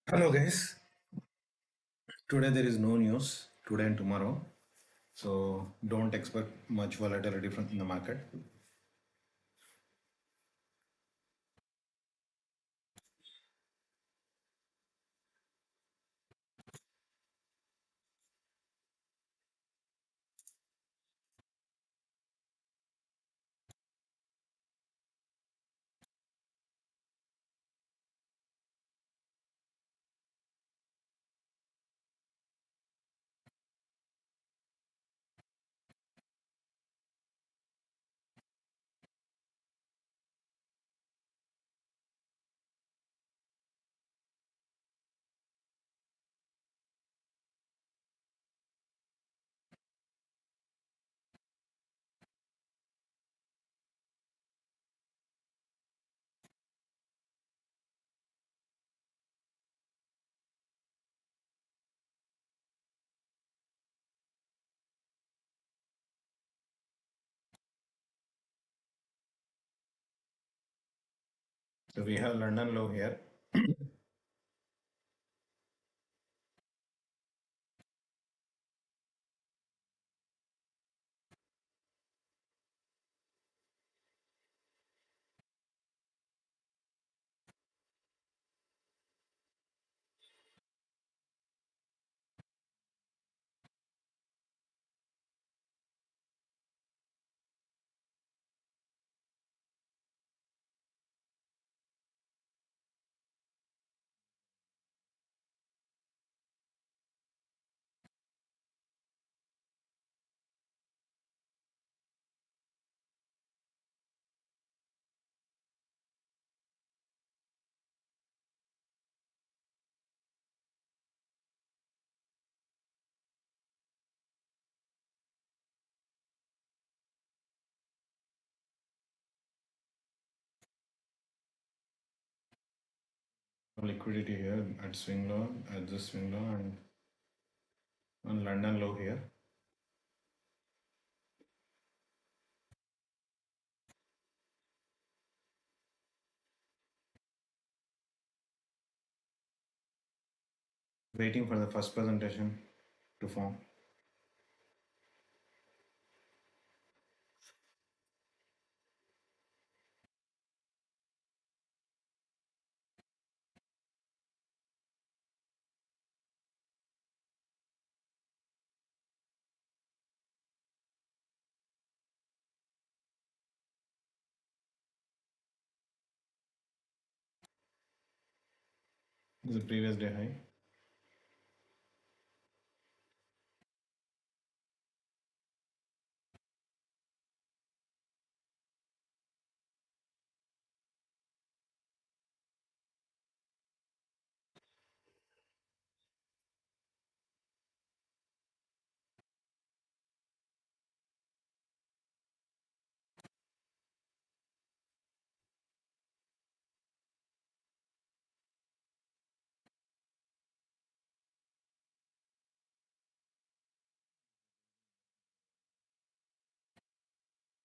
Hello guys, today there is no news today and tomorrow, so don't expect much volatility from in the market. So we have London low here. Liquidity here at swing low, at this swing low, and on London low here. Waiting for the first presentation to form. This is the previous day high.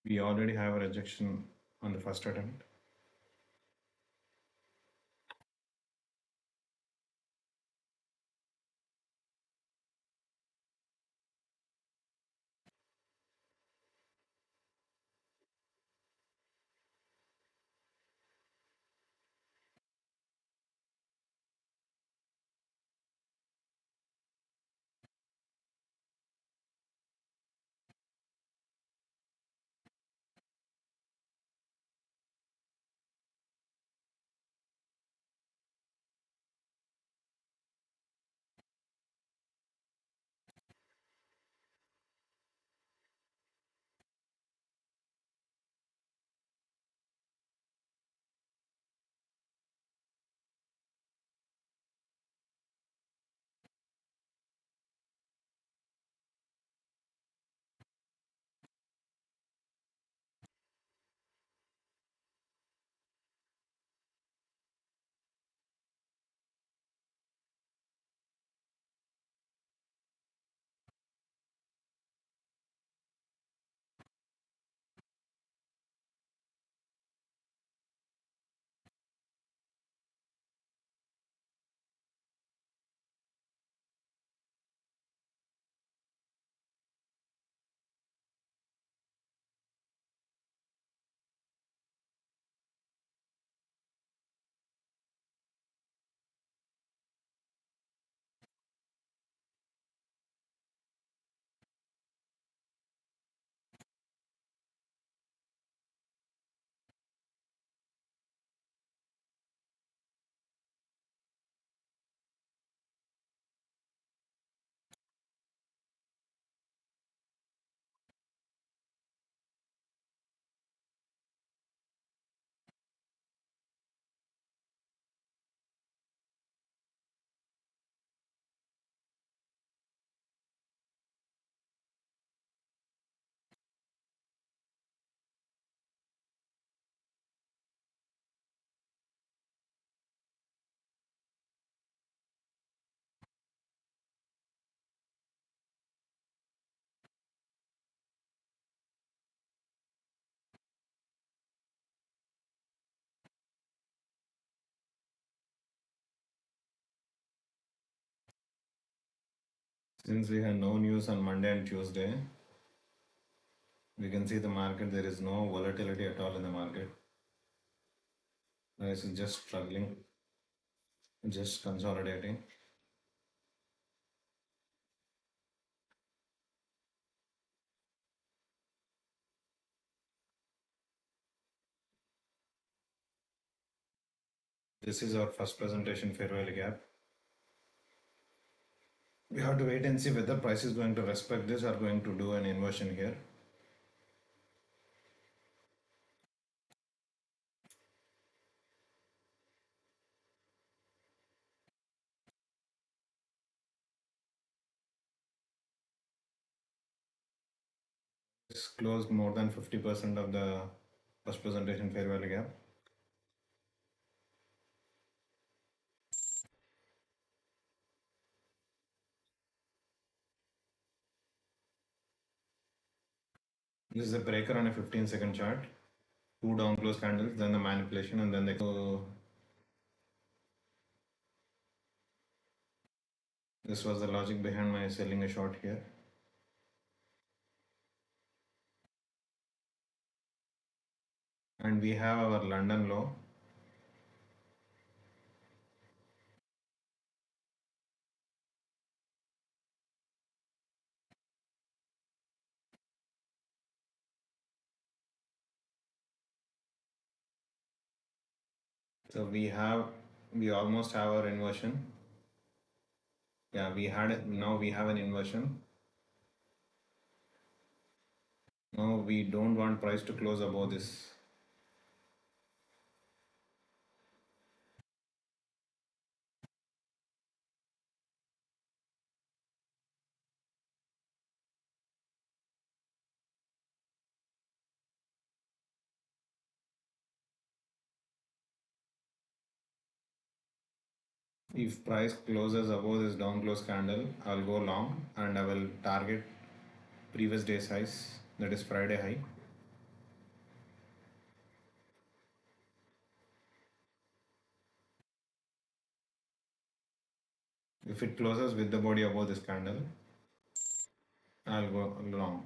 We already have a rejection on the first attempt. Since we had no news on Monday and Tuesday, we can see the market, there is no volatility at all in the market. Price is just struggling, just consolidating. This is our first presentation, fair value gap. We have to wait and see whether price is going to respect this or going to do an inversion here. It's closed more than 50% of the first presentation fair value gap. This is a breaker on a 15-second chart. Two down close candles, then the manipulation, and then the this was the logic behind my selling a short here. And we have our London low. So we almost have our inversion. Yeah, we had it. Now we have an inversion. Now we don't want price to close above this. If price closes above this down close candle, I'll go long and I will target previous day's highs, that is Friday high. If it closes with the body above this candle, I'll go long.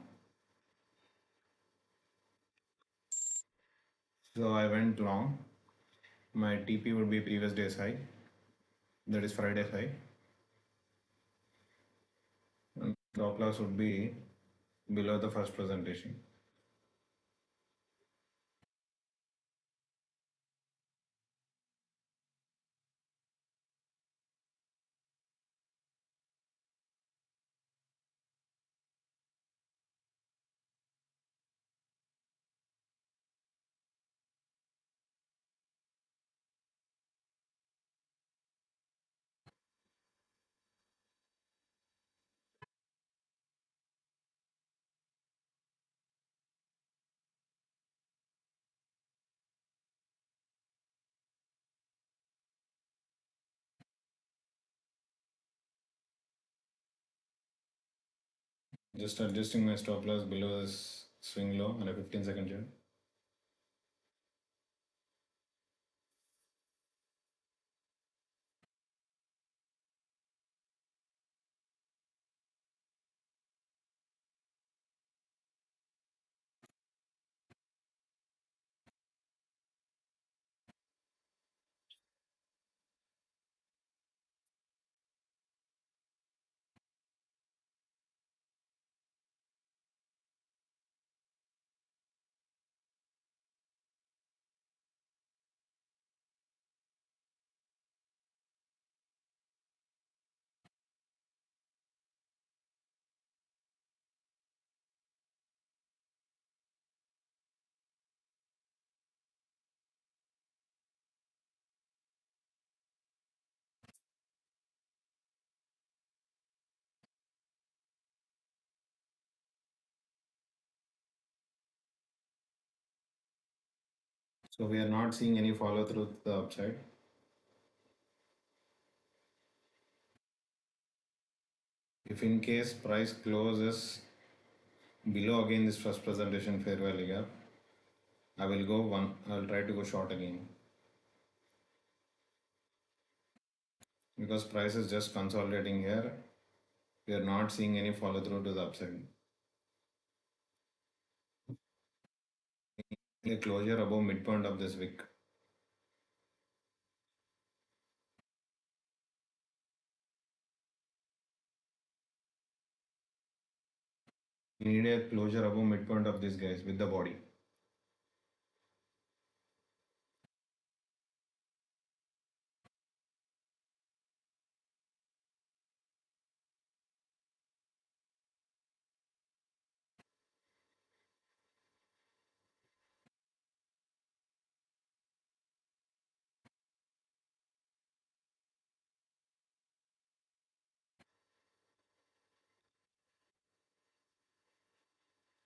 So I went long. My TP would be previous day's high, that is Friday's high. And stop loss would be below the first presentation. Just adjusting my stop loss below this swing low on a 15-second chart. So we are not seeing any follow through to the upside. If in case price closes below again this first presentation fair value gap, I will try to go short again. Because price is just consolidating here. We are not seeing any follow through to the upside. A closure above midpoint of this wick. We need a closure above midpoint of this, guys, with the body.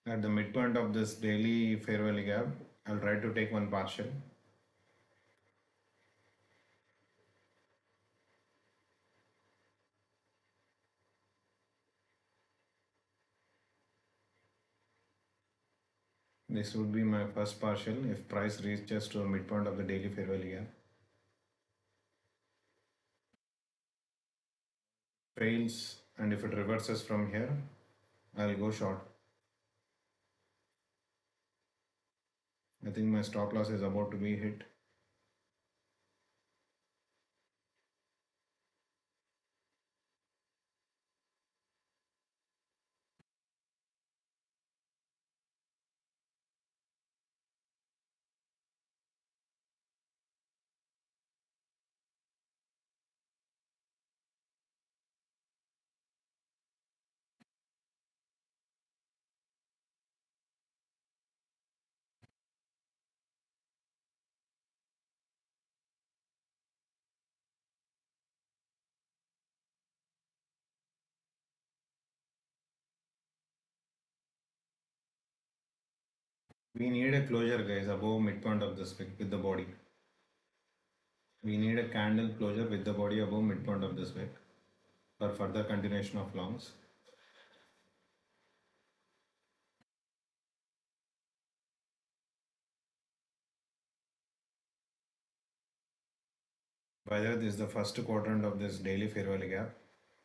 At the midpoint of this daily fair value gap, I'll try to take one partial. This would be my first partial if price reaches to the midpoint of the daily fair value gap. Fails, and if it reverses from here, I'll go short. I think my stop loss is about to be hit. We need a closure, guys, above midpoint of this wick with the body. We need a candle closure with the body above midpoint of this wick for further continuation of longs. By the way, this is the first quadrant of this daily fair value gap.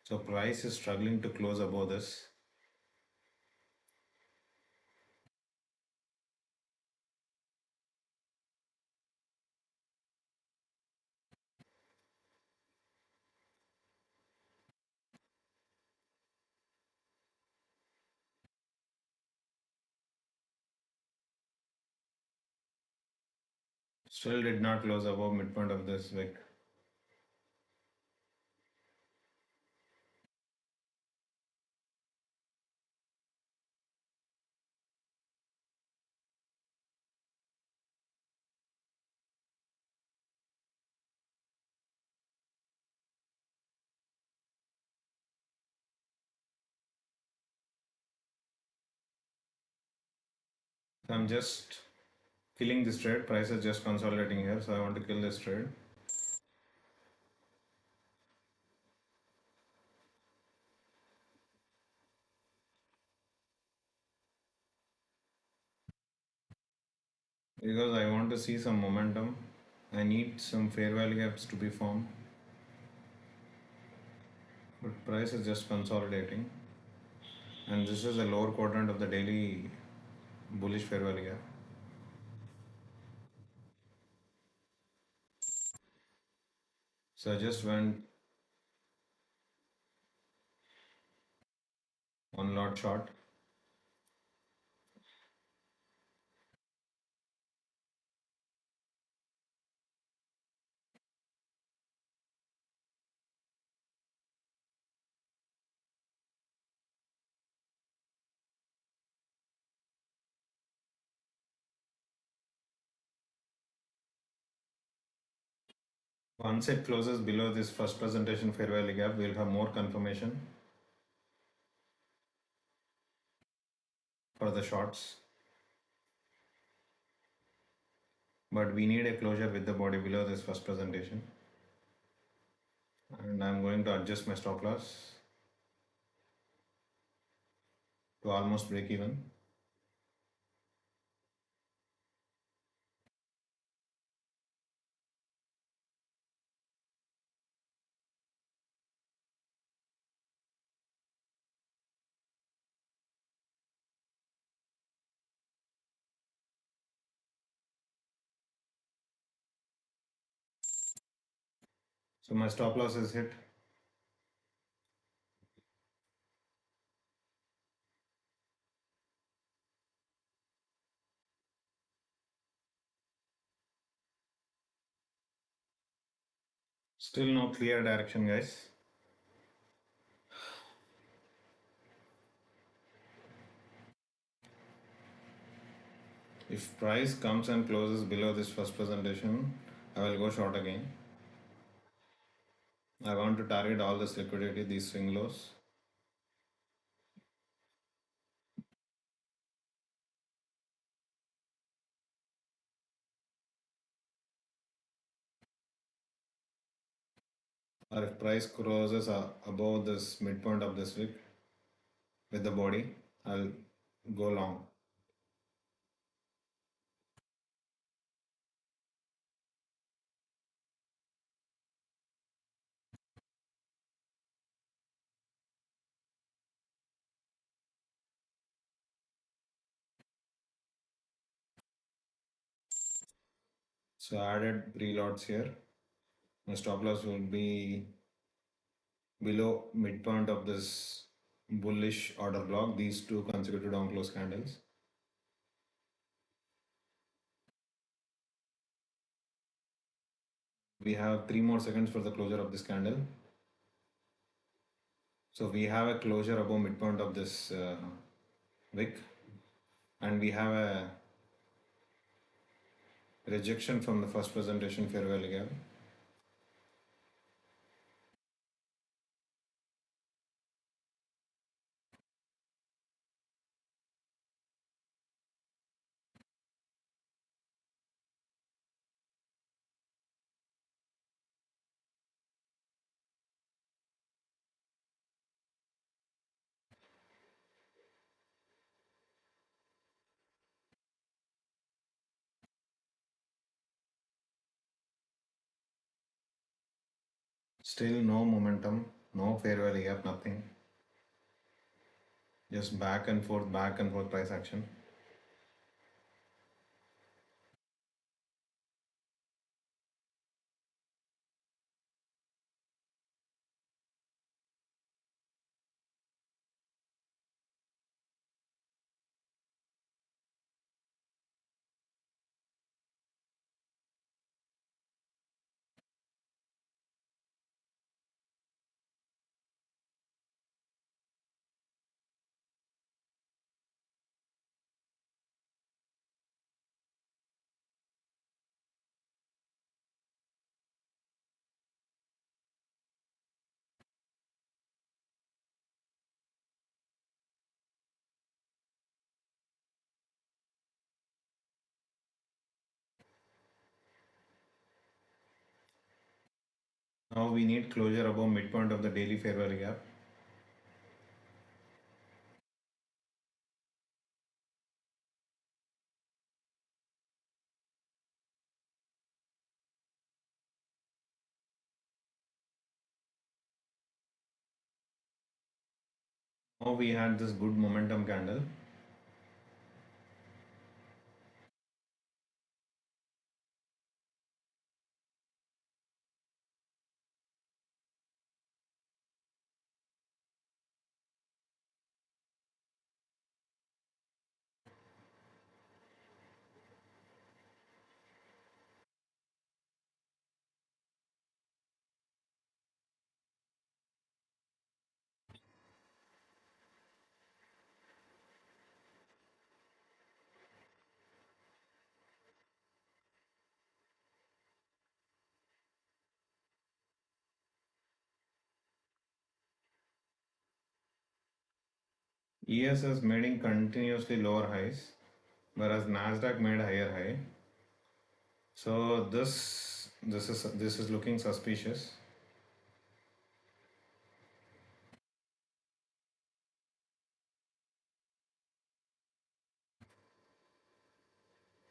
So price is struggling to close above this. Still did not close above midpoint of this wick. So I'm just killing this trade. Price is just consolidating here, so I want to kill this trade. Because I want to see some momentum. I need some fair value gaps to be formed. But price is just consolidating. And this is the lower quadrant of the daily bullish fair value gap. So I just went one lot short. Once it closes below this first presentation fair value gap, we'll have more confirmation for the shorts. But we need a closure with the body below this first presentation. And I'm going to adjust my stop loss to almost break even. So my stop loss is hit. Still no clear direction, guys. If price comes and closes below this first presentation, I will go short again. I want to target all this liquidity, these swing lows. Or if price crosses above this midpoint of this wick with the body, I'll go long. So I added pre-lots here. My stop loss will be below midpoint of this bullish order block, these two consecutive down close candles. We have 3 more seconds for the closure of this candle. So we have a closure above midpoint of this wick, and we have a rejection from the first presentation fair value gap. Still no momentum, no fair value gap, nothing. Just back and forth price action. Now we need closure above midpoint of the daily fair value gap. Now we had this good momentum candle. ES is making continuously lower highs, whereas NASDAQ made higher high. So this is looking suspicious.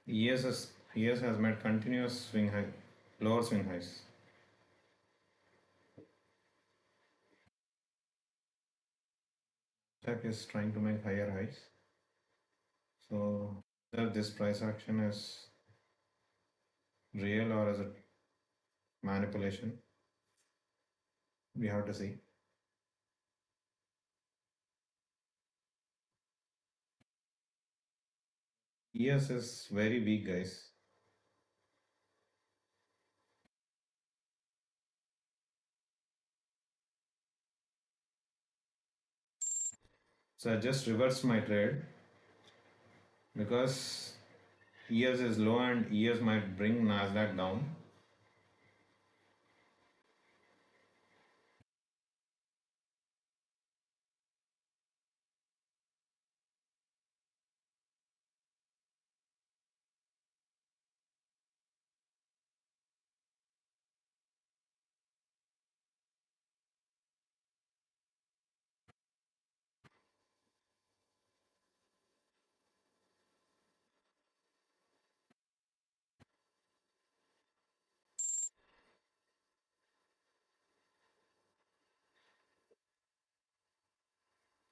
ES has made continuous swing high, lower swing highs. NASDAQ is trying to make higher highs. So whether this price action is real or is it manipulation? We have to see. ES is very weak, guys. So I just reversed my trade because ES is low and ES might bring NASDAQ down.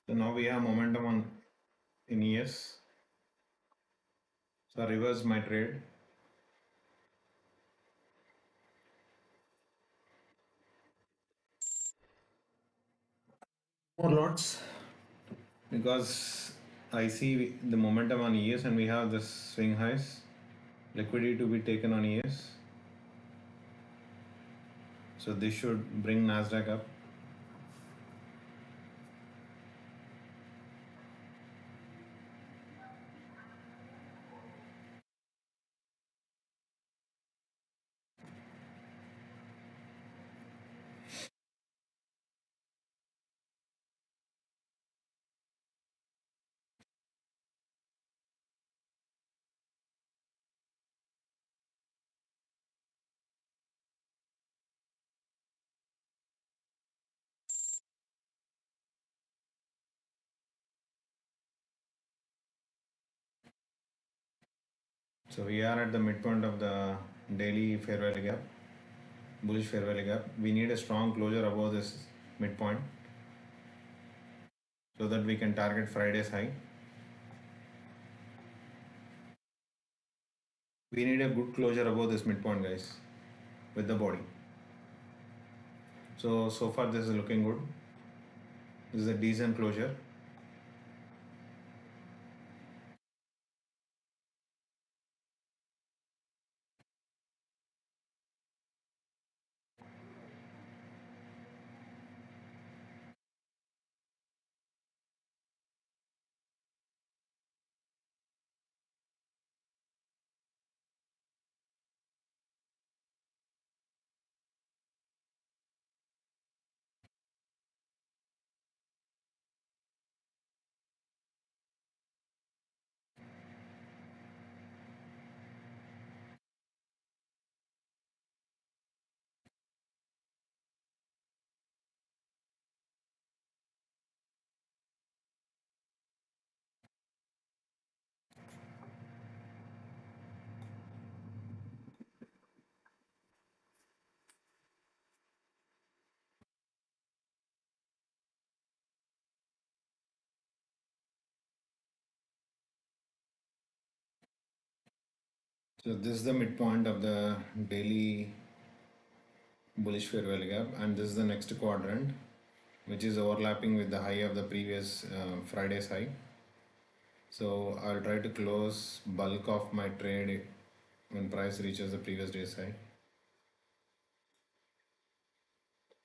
So now we have momentum on in ES. So I reversed my trade. More lots because I see the momentum on ES and we have this swing highs. Liquidity to be taken on ES. So this should bring NASDAQ up. So we are at the midpoint of the daily fair value gap, bullish fair value gap. We need a strong closure above this midpoint so that we can target Friday's high. We need a good closure above this midpoint, guys, with the body. So far this is looking good. This is a decent closure. So this is the midpoint of the daily bullish fair value gap, and this is the next quadrant, which is overlapping with the high of the previous Friday's high. So I'll try to close bulk of my trade when price reaches the previous day's high.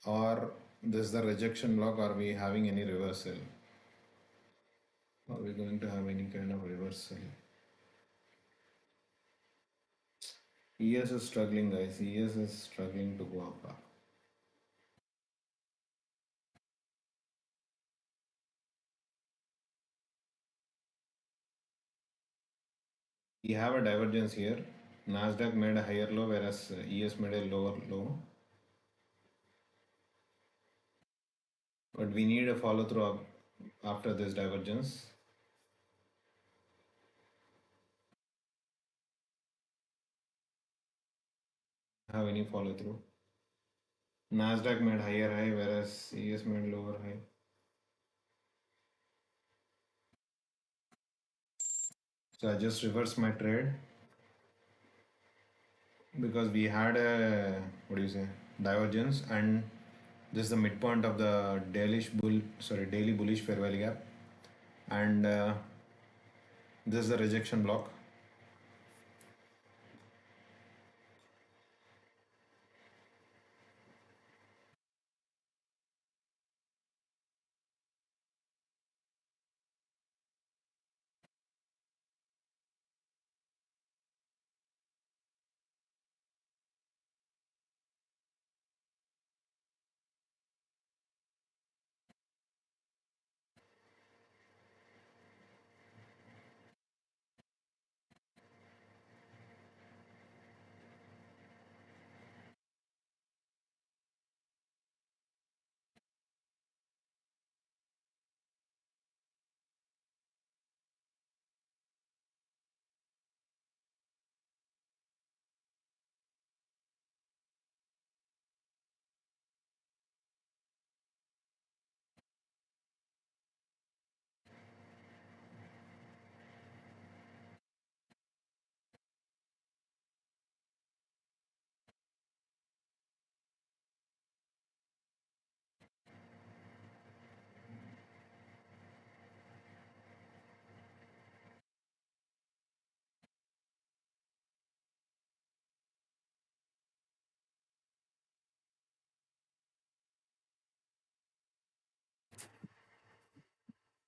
Or this is the rejection block. Are we having any reversal? Are we going to have any kind of reversal? ES is struggling, guys. ES is struggling to go up. We have a divergence here. NASDAQ made a higher low, whereas ES made a lower low. But we need a follow through after this divergence. Have any follow through? NASDAQ made higher high, whereas ES made lower high. So I just reversed my trade because we had a, what do you say, divergence, and This is the midpoint of the daily bullish fair value gap, and this is the rejection block.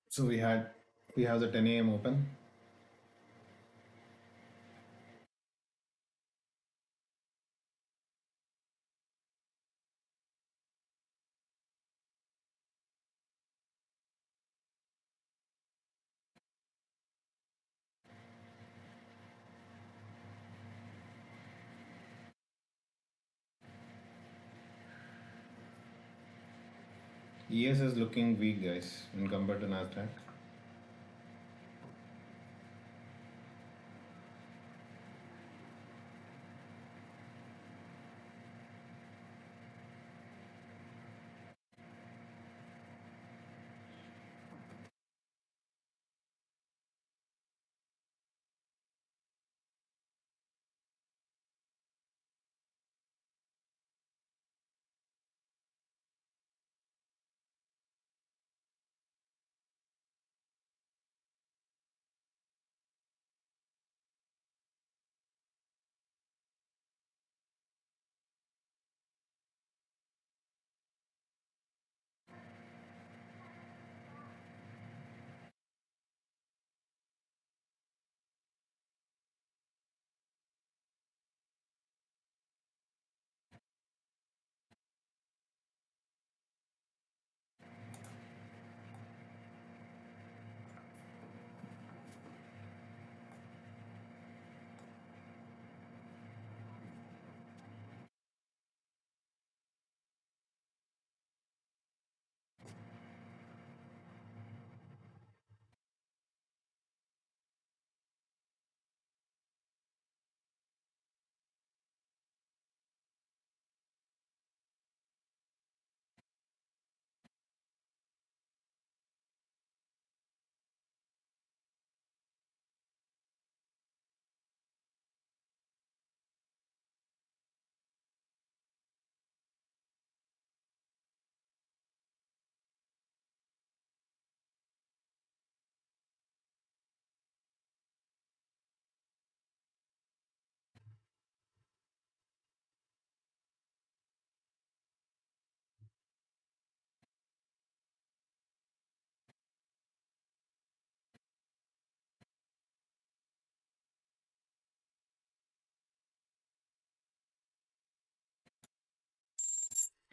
So we have the 10 a.m. open. ES is looking weak, guys, when compared to NASDAQ.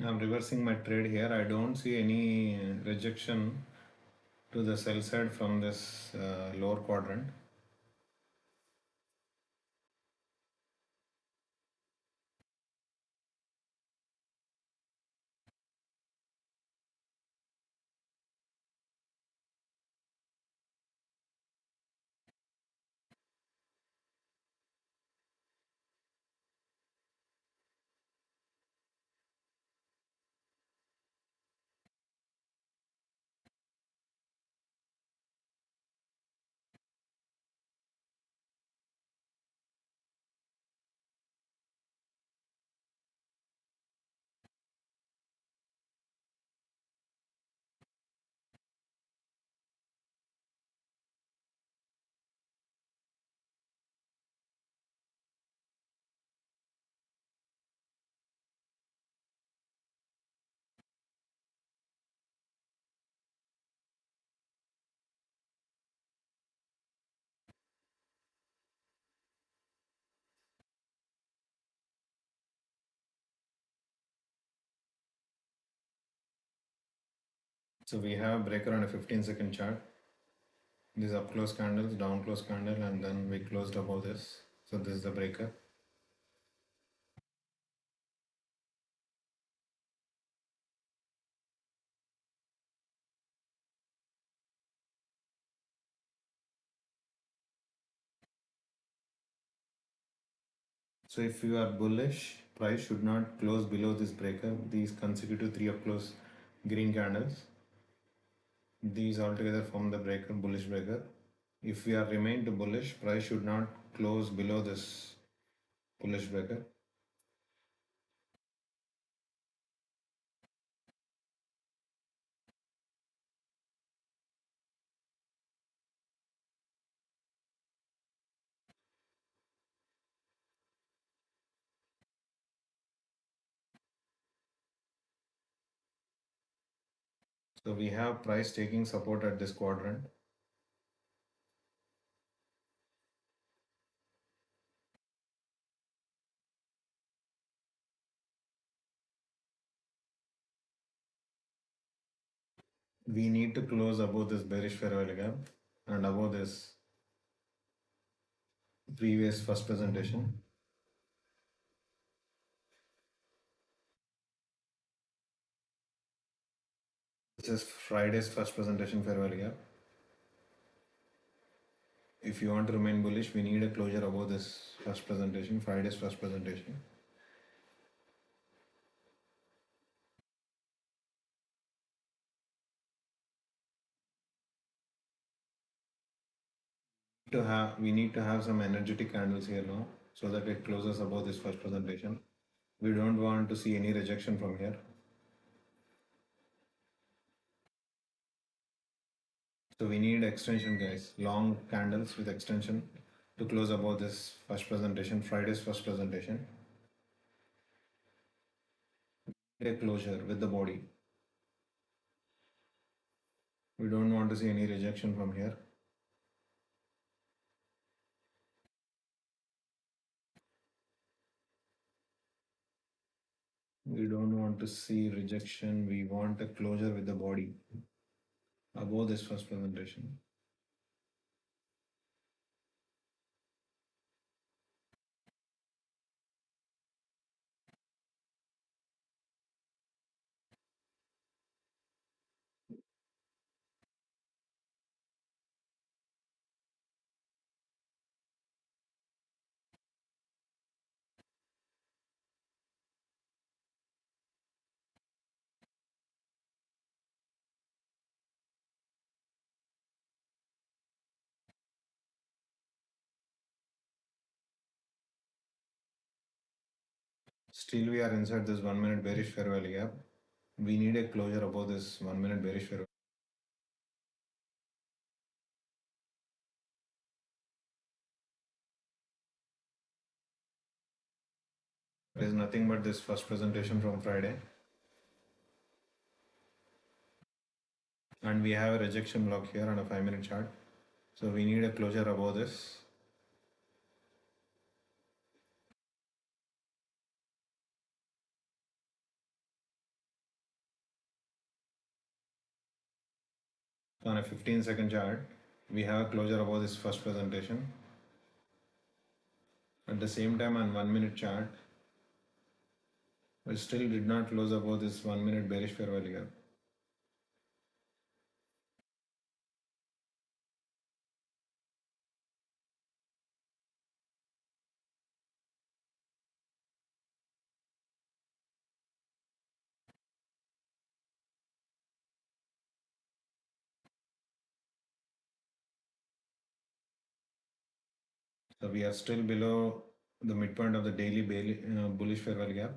I'm reversing my trade here. I don't see any rejection to the sell side from this lower quadrant. So we have breaker on a 15-second chart. These up close candles, down close candle, and then we closed above this. So this is the breaker. So if you are bullish, price should not close below this breaker. These consecutive 3 up close green candles. These altogether form the breaker, bullish breaker. If we are remain to bullish, price should not close below this bullish breaker. So we have price taking support at this quadrant. We need to close above this bearish fair value gap and above this previous first presentation. This is Friday's first presentation fair value gap. If you want to remain bullish, we need a closure above this first presentation, Friday's first presentation. We need to have some energetic candles here now so that it closes above this first presentation. We don't want to see any rejection from here. So we need extension, guys. Long candles with extension to close above this first presentation, Friday's first presentation. A closure with the body. We don't want to see any rejection from here. We don't want to see rejection. We want a closure with the body above this first presentation. Still, we are inside this 1 minute bearish fair value gap. We need a closure above this 1 minute bearish fair value. It is nothing but this first presentation from Friday. And we have a rejection block here on a 5 minute chart. So we need a closure above this. On a 15-second chart, we have a closure above this first presentation. At the same time, on 1 minute chart, we still did not close above this 1 minute bearish fair value gap. So we are still below the midpoint of the daily bullish fair value gap.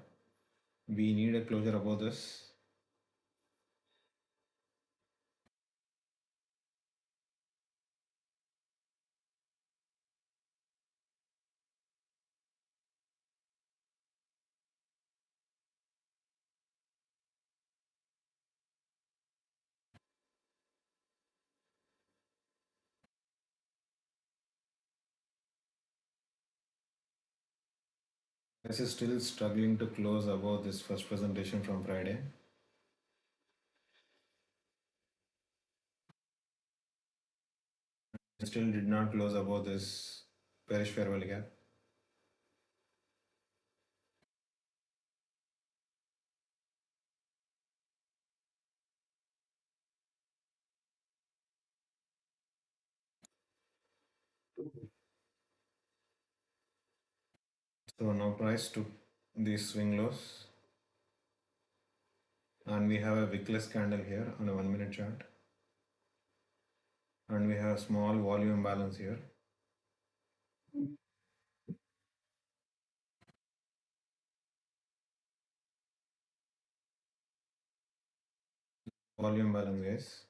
We need a closure above this. This is still struggling to close above this first presentation from Friday. Still did not close above this bearish fair value gap. So now price took these swing lows, and we have a wickless candle here on a 1 minute chart, and we have a small volume imbalance here. Volume balance, guys.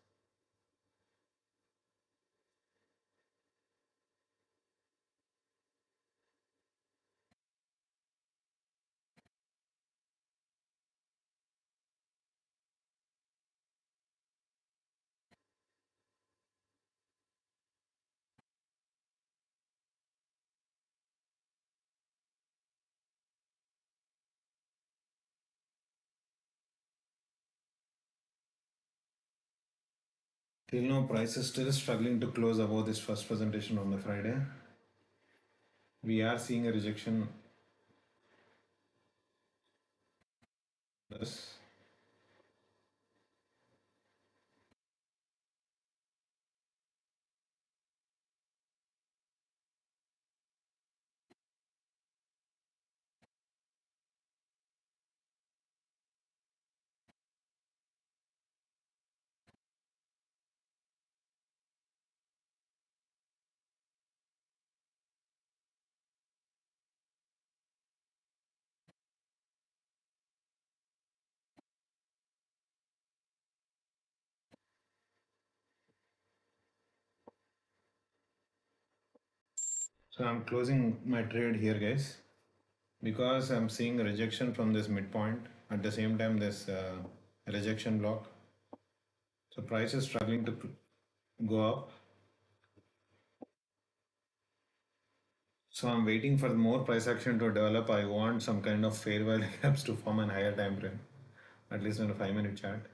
Till now, price is still struggling to close above this first presentation on the Friday. We are seeing a rejection. This. So I'm closing my trade here, guys, because I'm seeing a rejection from this midpoint. At the same time, this rejection block. So price is struggling to go up. So I'm waiting for more price action to develop. I want some kind of fair value gaps to form an higher time frame, at least on a 5 minute chart.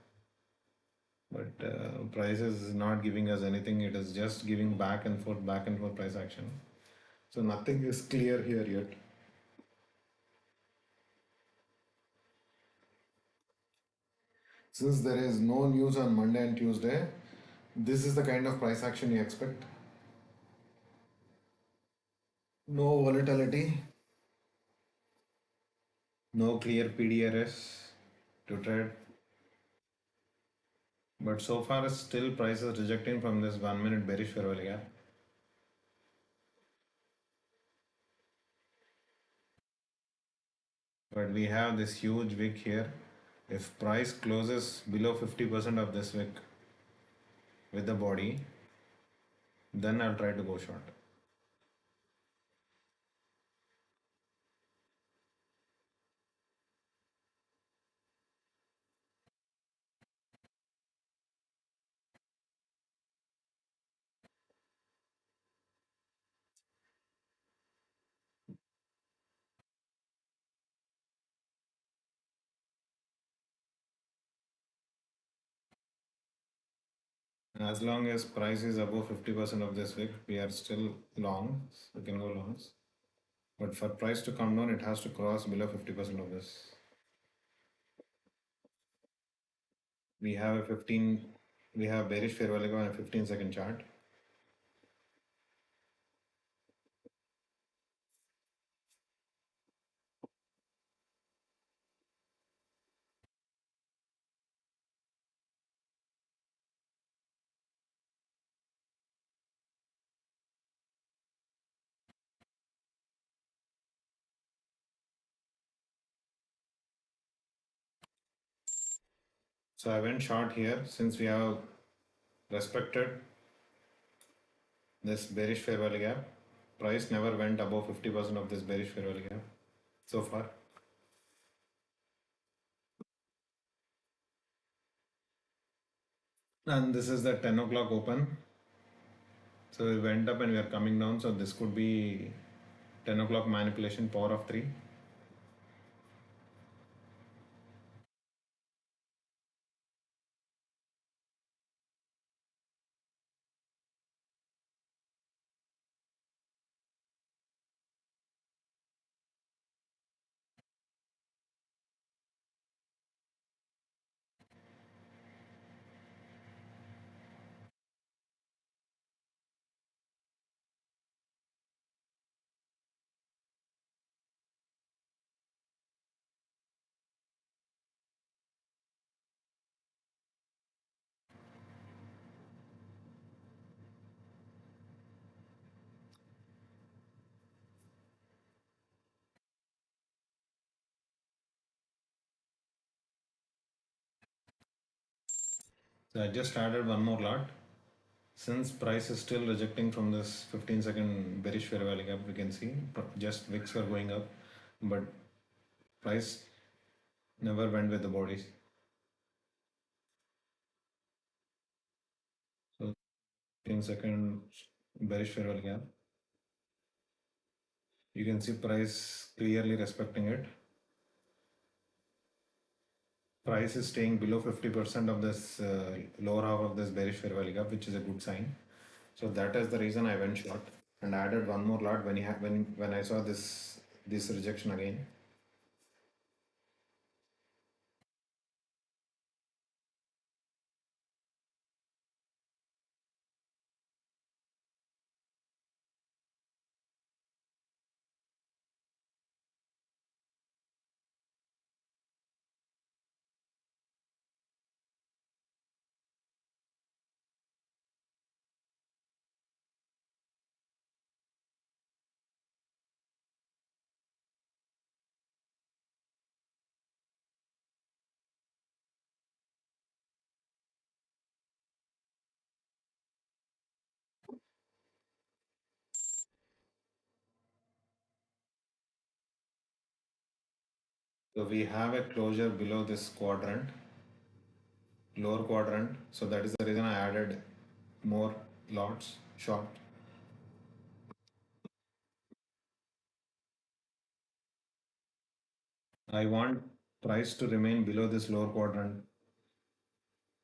But price is not giving us anything. It is just giving back and forth price action. So nothing is clear here yet. Since there is no news on Monday and Tuesday, this is the kind of price action you expect. No volatility, no clear PDRS to trade. But so far, still price is rejecting from this 1 minute bearish fair value gap. But we have this huge wick here. If price closes below 50% of this wick with the body, then I'll try to go short. As long as price is above 50% of this wick, we are still long. We can go longs. But for price to come down, it has to cross below 50% of this. We have a 15, we have bearish fair value on a 15-second chart. So I went short here since we have respected this bearish fair value gap. Price never went above 50% of this bearish fair value gap so far. And this is the 10 o'clock open. So we went up and we are coming down. So this could be 10 o'clock manipulation, power of 3. So I just added one more lot. Since price is still rejecting from this 15-second bearish fair value gap, we can see just wicks were going up, but price never went with the bodies. So 15-second bearish fair value gap. You can see price clearly respecting it. Price is staying below 50% of this lower half of this bearish fair value gap, which is a good sign. So that is the reason I went short and added one more lot when I saw this rejection again. So we have a closure below this quadrant, lower quadrant. So that is the reason I added more lots short. I want price to remain below this lower quadrant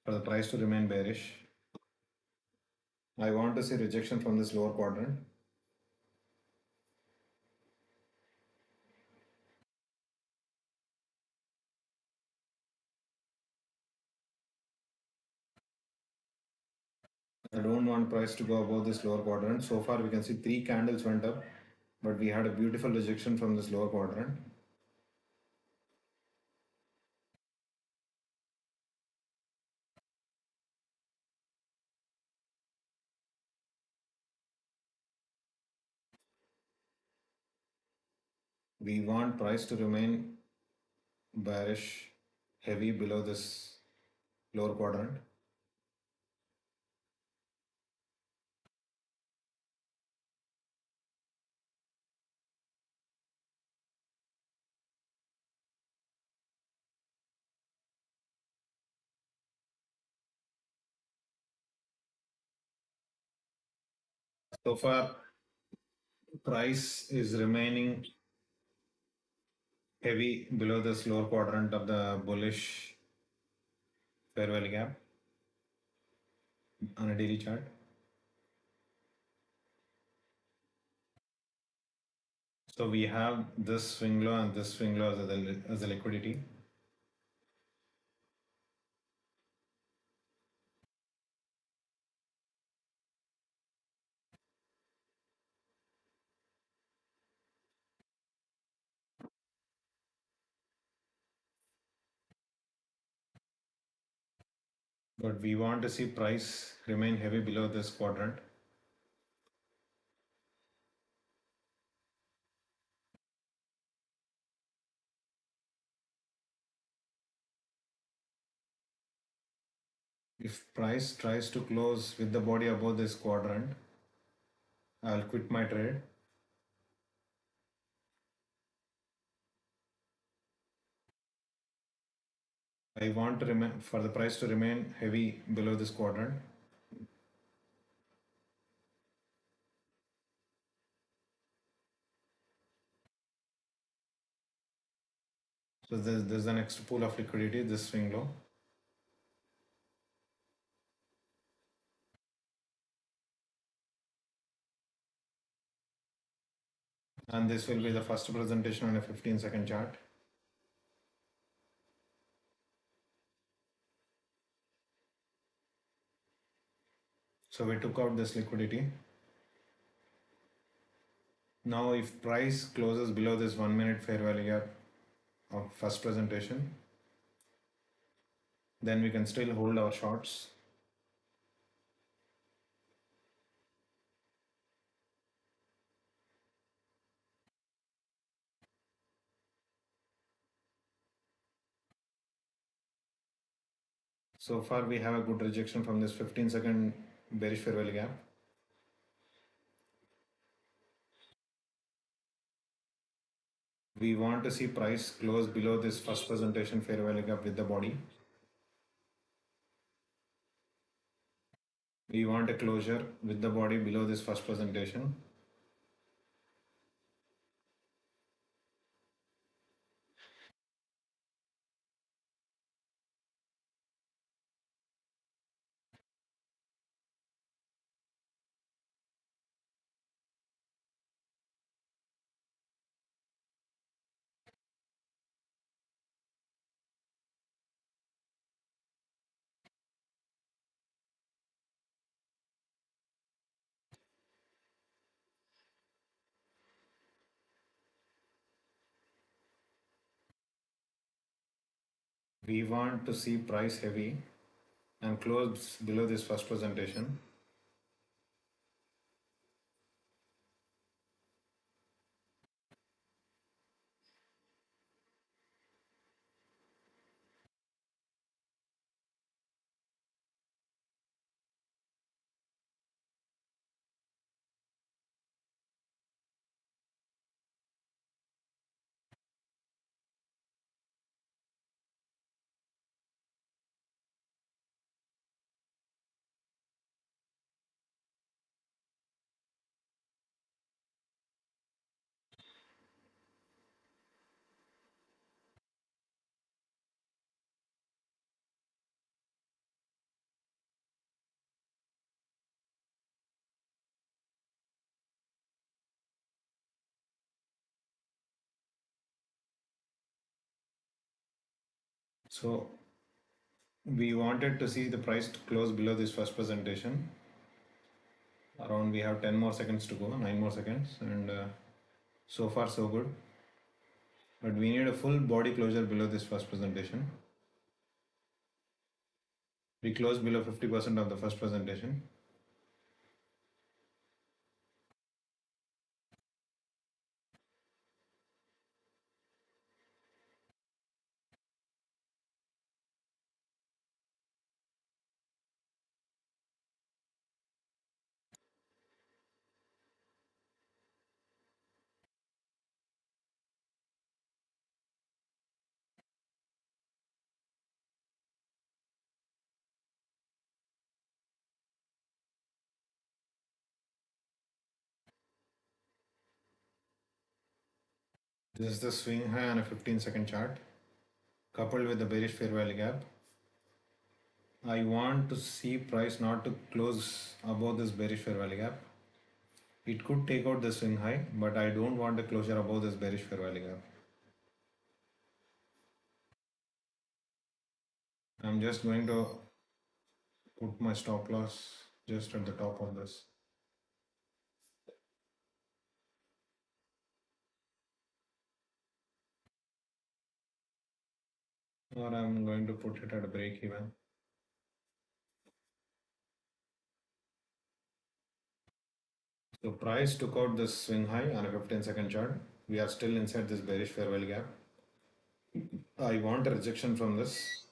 for the price to remain bearish. I want to see rejection from this lower quadrant. I don't want price to go above this lower quadrant. So far we can see 3 candles went up, but we had a beautiful rejection from this lower quadrant. We want price to remain bearish, heavy below this lower quadrant. So far, price is remaining heavy below this lower quadrant of the bullish fair value gap on a daily chart. So we have this swing low and this swing low as a liquidity. But we want to see price remain heavy below this quadrant. If price tries to close with the body above this quadrant, I'll quit my trade. I want to remain for the price to remain heavy below this quadrant. So there's the next pool of liquidity, this swing low. And this will be the first presentation on a 15-second chart. So we took out this liquidity. Now if price closes below this 1 minute fair value gap of first presentation, then we can still hold our shorts. So far we have a good rejection from this 15-second bearish fair value gap. We want to see price close below this first presentation fair value gap with the body. We want a closure with the body below this first presentation. We want to see price heavy and close below this first presentation. So we wanted to see the price to close below this first presentation. Around we have 10 more seconds to go, 9 more seconds, and so far so good. But we need a full body closure below this first presentation. We closed below 50% of the first presentation. This is the swing high on a 15-second chart, coupled with the bearish fair value gap. I want to see price not to close above this bearish fair value gap. It could take out the swing high, but I don't want a closure above this bearish fair value gap. I'm just going to put my stop loss just at the top of this. Or I'm going to put it at a break even. So price took out this swing high on a 15-second chart. We are still inside this bearish fair value gap. I want a rejection from this.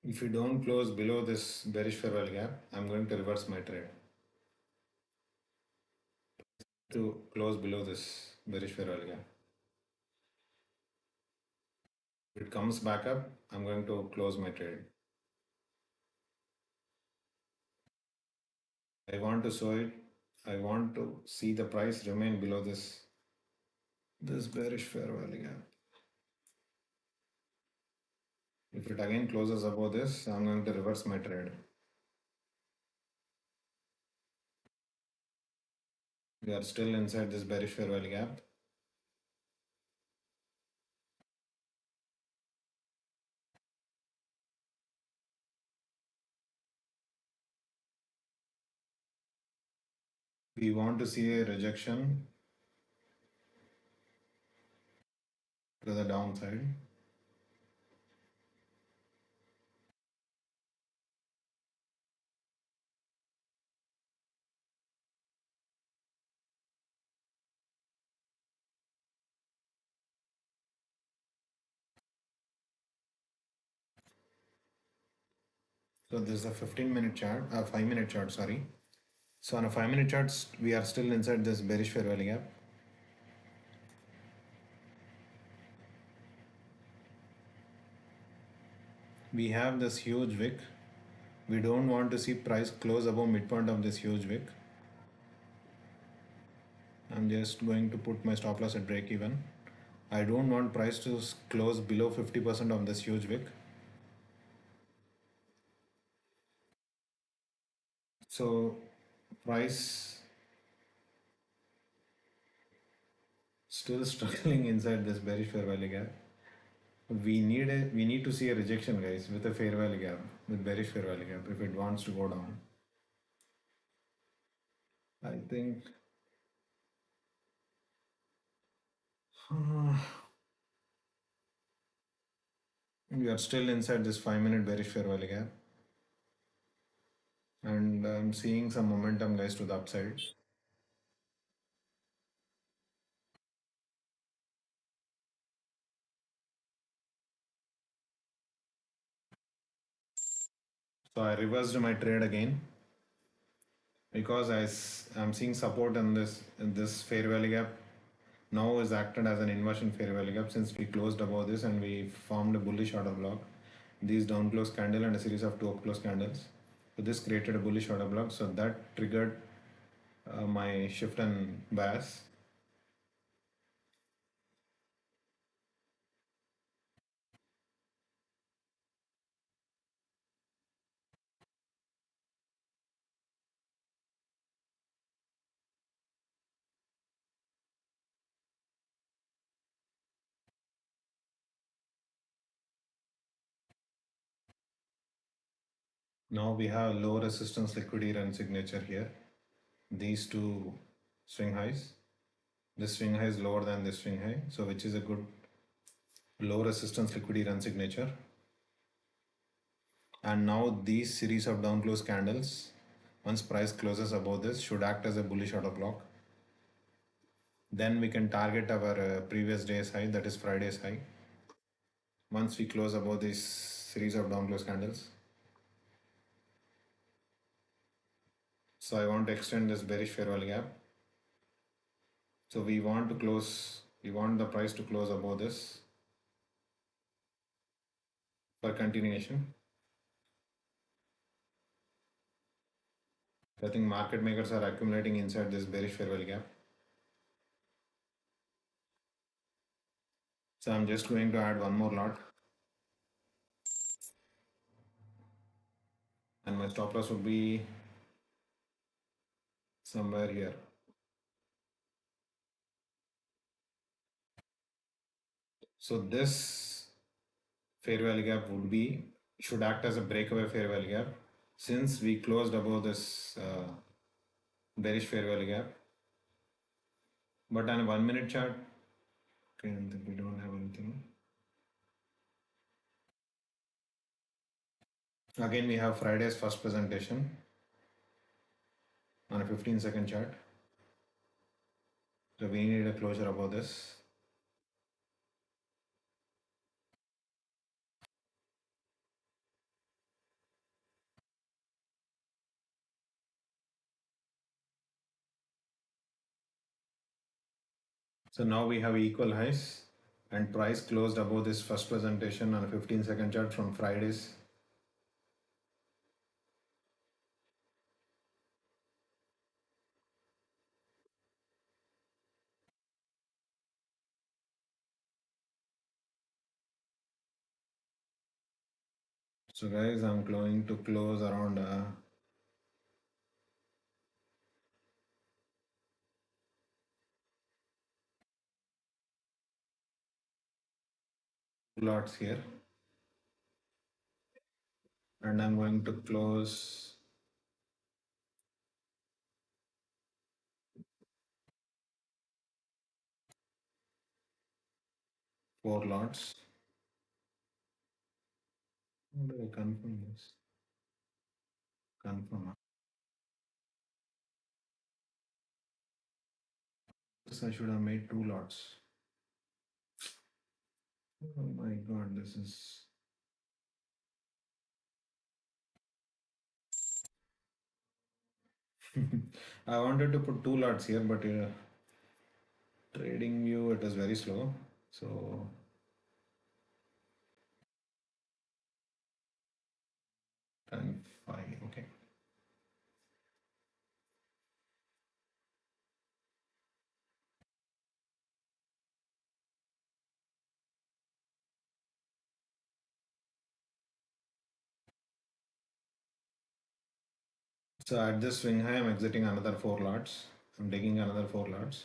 If you don't close below this bearish fair value gap, I'm going to reverse my trade to close below this bearish fair value gap. If it comes back up, I'm going to close my trade. I want to show it. I want to see the price remain below this bearish fair value gap. If it again closes above this, I'm going to reverse my trade. We are still inside this bearish fair value gap. We want to see a rejection to the downside. So this is a 15-minute chart, a 5-minute chart, sorry. So on a 5-minute chart, we are still inside this bearish fair value gap. We have this huge wick. We don't want to see price close above midpoint of this huge wick. I'm just going to put my stop loss at break even. I don't want price to close below 50% of this huge wick. So price still struggling inside this bearish fair value gap. We need to see a rejection, guys, with a fair value gap, with bearish fair value gap if it wants to go down. I think we are still inside this 5-minute bearish fair value gap. And I'm seeing some momentum, guys, to the upside. So I reversed my trade again because I'm seeing support in this fair value gap now is acted as an inversion fair value gap since we closed above this and we formed a bullish order block. These down close candle and a series of two up close candles. So this created a bullish order block. So that triggered my shift and bias. Now we have low resistance liquidity run signature here. These two swing highs. This swing high is lower than this swing high, so which is a good low resistance liquidity run signature. And now these series of down close candles, once price closes above this, should act as a bullish order block. Then we can target our previous day's high, that is Friday's high. Once we close above this series of down close candles. So I want to extend this bearish fair value gap. So we want the price to close above this for continuation. I think market makers are accumulating inside this bearish fair value gap. So I'm just going to add one more lot. And my stop loss would be somewhere here. So this fair value gap should act as a breakaway fair value gap since we closed above this bearish fair value gap. But on a 1-minute chart, okay, we don't have anything. Again, we have Friday's first presentation on a 15-second chart. So we need a closure above this. So now we have equal highs and price closed above this first presentation on a 15-second chart from Friday's. So guys, I'm going to close around lots here, and I'm going to close four lots. How do I confirm this? Confirm. This I should have made two lots. Oh my god, this is. I wanted to put two lots here, but trading view it is very slow. So time 5. Okay. So at this swing high, I'm exiting another four lots. I'm taking another four lots.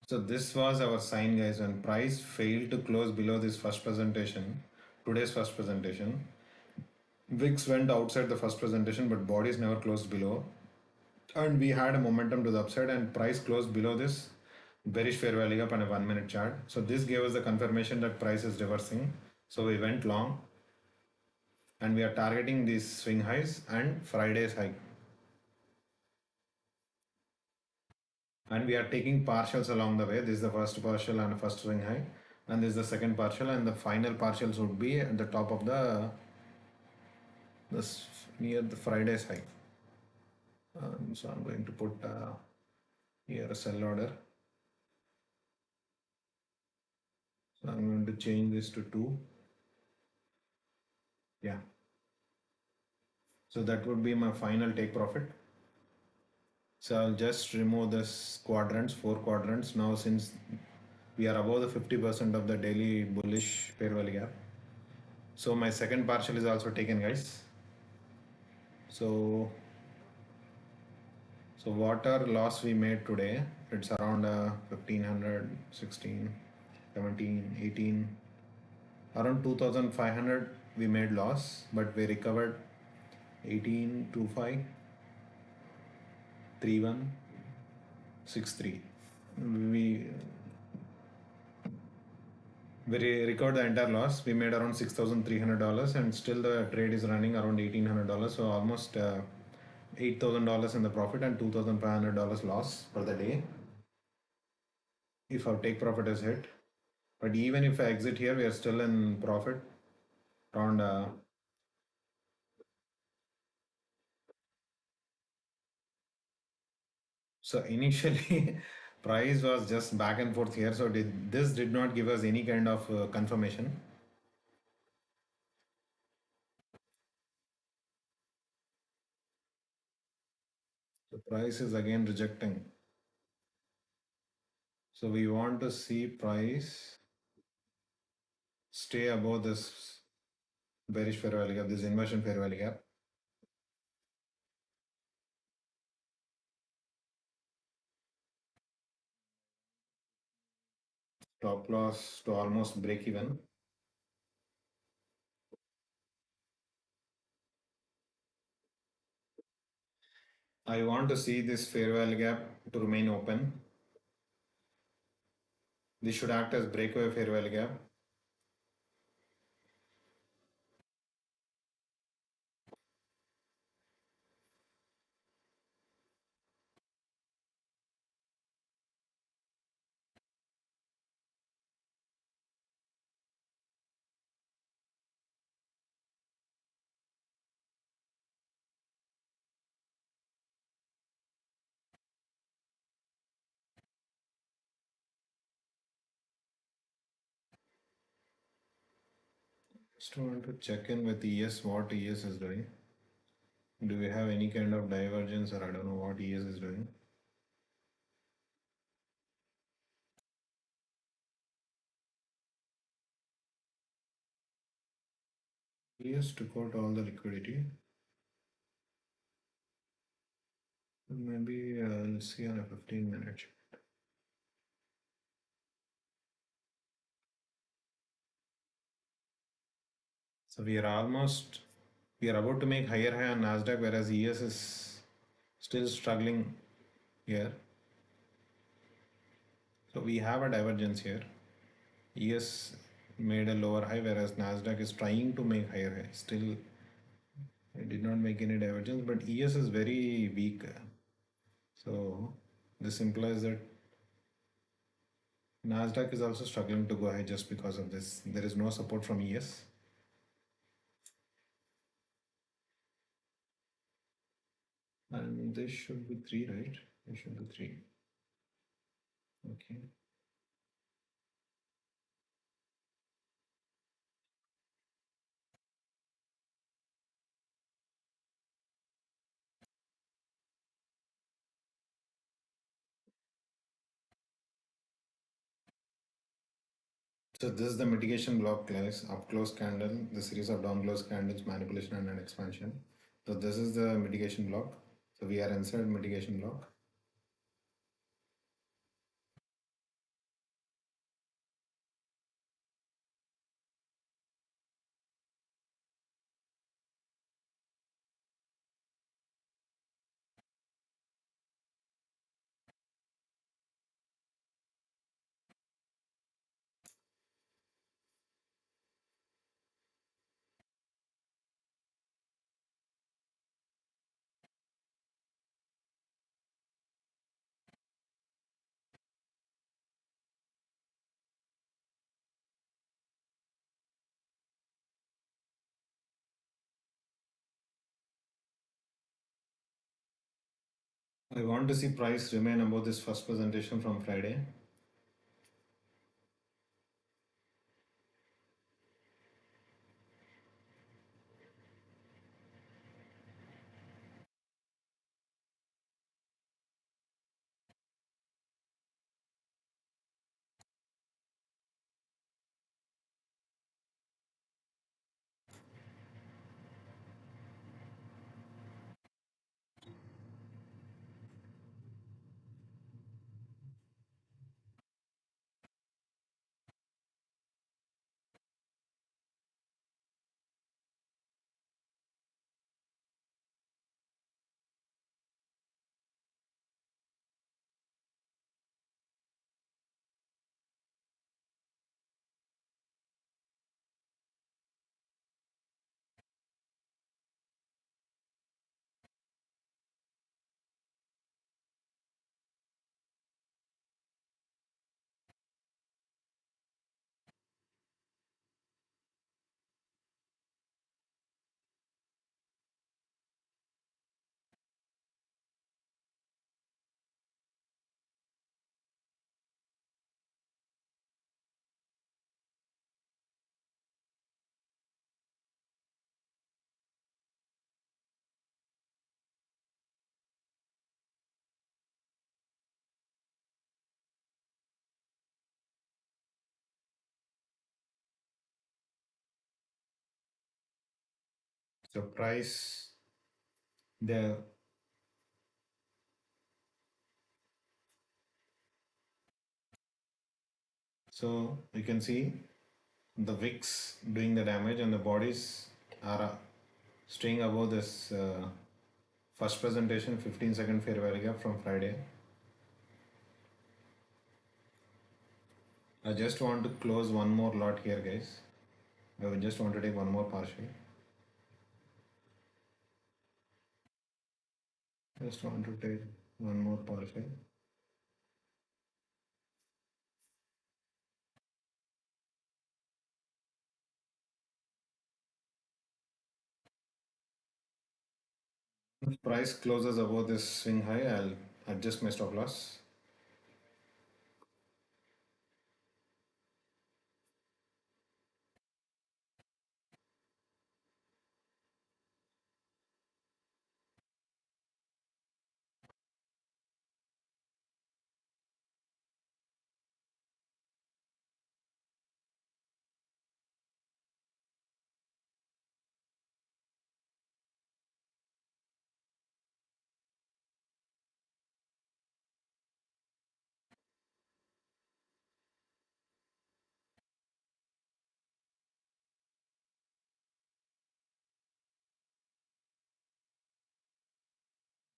So this was our sign, guys. When price failed to close below this first presentation, today's first presentation, VIX went outside the first presentation, but bodies never closed below. And we had a momentum to the upside, and price closed below this bearish fair value gap on a 1 minute chart. So this gave us the confirmation that price is reversing. So we went long, and we are targeting these swing highs and Friday's high. And we are taking partials along the way. This is the first partial and first swing high, and this is the second partial, and the final partials would be at the top of this near the Friday's high. So I'm going to put here a sell order. So I'm going to change this to 2. Yeah. So that would be my final take profit. So I'll just remove this quadrants, 4 quadrants. Now since we are above the 50% of the daily bullish fair value gap. So my second partial is also taken, guys. So water loss we made today, it's around 1500, 16, 17, 18, around 2500 we made loss, but we recovered 18, 25, 31, 63. We recovered the entire loss. We made around $6,300, and still the trade is running around $1,800. So almost $8,000 in the profit and $2,500 loss for the day if our take profit is hit. But even if I exit here, we are still in profit around. So initially, price was just back and forth here. So this did not give us any kind of confirmation. The price is again rejecting. So we want to see price stay above this bearish fair value gap, this inversion fair value gap. Stop loss to almost break even. I want to see this fair value gap to remain open. This should act as breakaway fair value gap. Just want to check in with ES, what ES is doing. Do we have any kind of divergence, or I don't know what ES is doing. ES took out all the liquidity. Maybe let's see on a 15-minute. So we are about to make higher high on NASDAQ, whereas ES is still struggling here. So we have a divergence here. ES made a lower high, whereas NASDAQ is trying to make higher high. Still, it did not make any divergence, but ES is very weak. So this implies that NASDAQ is also struggling to go high just because of this. There is no support from ES. And this should be 3, right? It should be 3. Okay. So this is the mitigation block, guys. Up close candle, the series of down close candles, manipulation and an expansion. So this is the mitigation block. So we are inside mitigation block. I want to see price remain above this first presentation from Friday. So price there. So you can see the wicks doing the damage and the bodies are staying above this first presentation 15-second fair value gap from Friday. I just want to close one more lot here, guys. I would just want to take one more partial. Just want to take one more partial. If price closes above this swing high, I'll adjust my stop loss.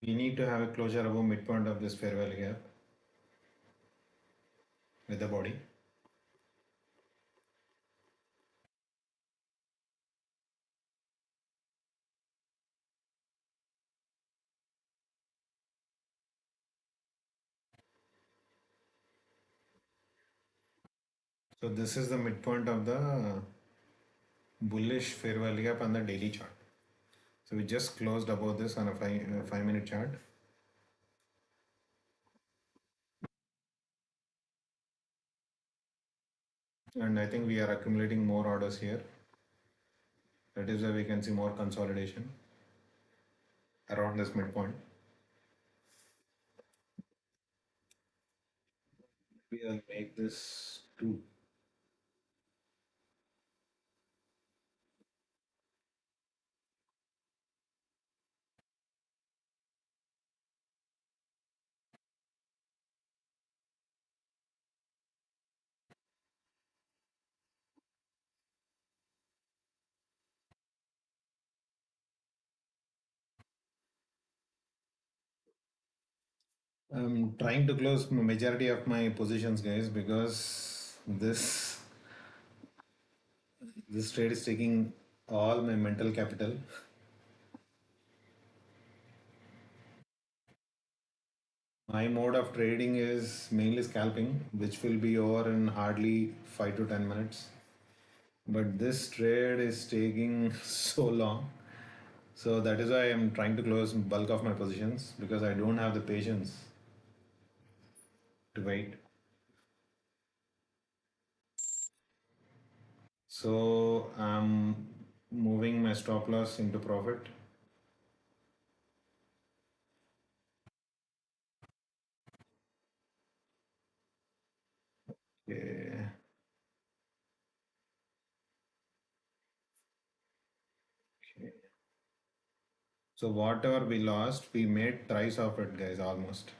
We need to have a closure above midpoint of this fair value gap with the body. So this is the midpoint of the bullish fair value gap on the daily chart. So we just closed above this on a 5 minute chart. And I think we are accumulating more orders here. That is why we can see more consolidation around this midpoint. We'll make this 2. I'm trying to close majority of my positions, guys, because this trade is taking all my mental capital. My mode of trading is mainly scalping, which will be over in hardly 5 to 10 minutes. But this trade is taking so long. So that is why I'm trying to close bulk of my positions because I don't have the patience to wait. So I'm moving my stop loss into profit. Okay. Okay. So whatever we lost, we made thrice of it, guys, almost.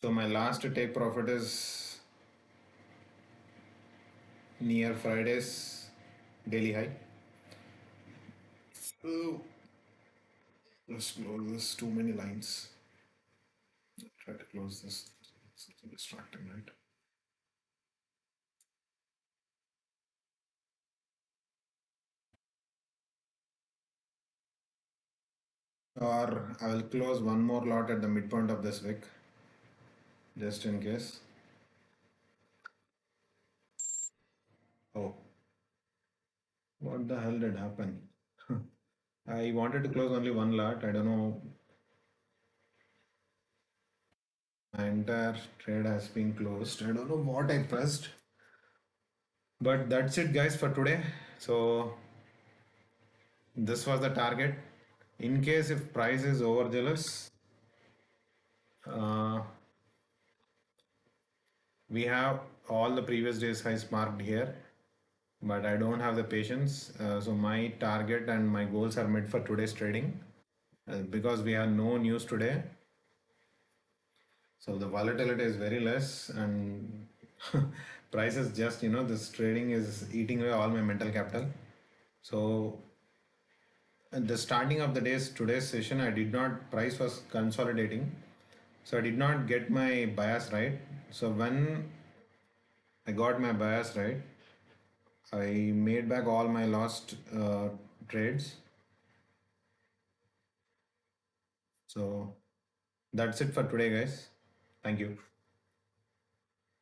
So my last take profit is near Friday's daily high. Oh, let's close this. Too many lines. Try to close this. It's distracting, right? Or I will close one more lot at the midpoint of this wick, just in case. Oh, what the hell did happen? I wanted to close only one lot. I don't know. My entire trade has been closed. I don't know what I pressed. But that's it, guys, for today. So this was the target. In case if price is overzealous, uh, we have all the previous days highs marked here, but I don't have the patience. So my target and my goals are met for today's trading because we have no news today. So the volatility is very less and prices just, this trading is eating away all my mental capital. So at the starting of the today's session, I did not, price was consolidating. So I did not get my bias right. So when I got my bias right, I made back all my lost trades. So that's it for today, guys. Thank you.